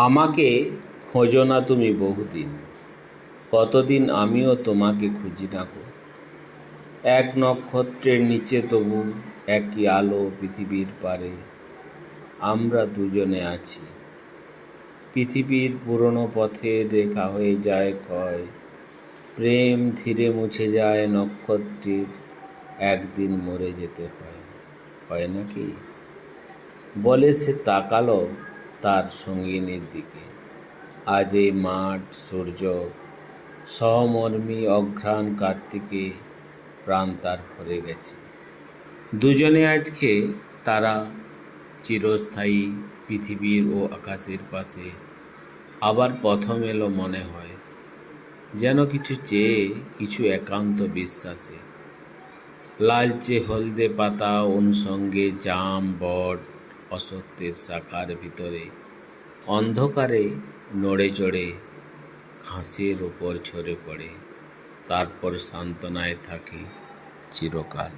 আমাকে খোঁজো না তুমি বহুদিন, কতদিন আমিও তোমাকে খুঁজি না গো। এক নক্ষত্রের নিচে তবু একই আলো পৃথিবীর পারে আমরা দুজনে আছি। পৃথিবীর পুরনো পথের রেখা হয়ে যায় ক্ষয়, প্রেম ধীরে মুছে যায়, নক্ষত্রের একদিন মরে যেতে হয়। হয় নাকি? বলে সে তাকালো তার সঙ্গিনীর দিকে। আজ এই মাঠ, সূর্য, সহমর্মী অঘ্রাণ কার্তিকে প্রাণ তার ভরে গেছে। দুজনে আজকে তারা চিরস্থায়ী পৃথিবীর ও আকাশের পাশে। আবার প্রথম এলো মনে হয়, যেন কিছু চেয়ে, কিছু একান্ত বিশ্বাসে। লালচে হলদে পাতা অনুষঙ্গে জাম, বট, অসত্যের শাখার ভিতরে অন্ধকারে নড়ে চড়ে ঘাসের ওপর ঝরে পড়ে, তারপর সান্ত্বনায় থাকে চিরকাল।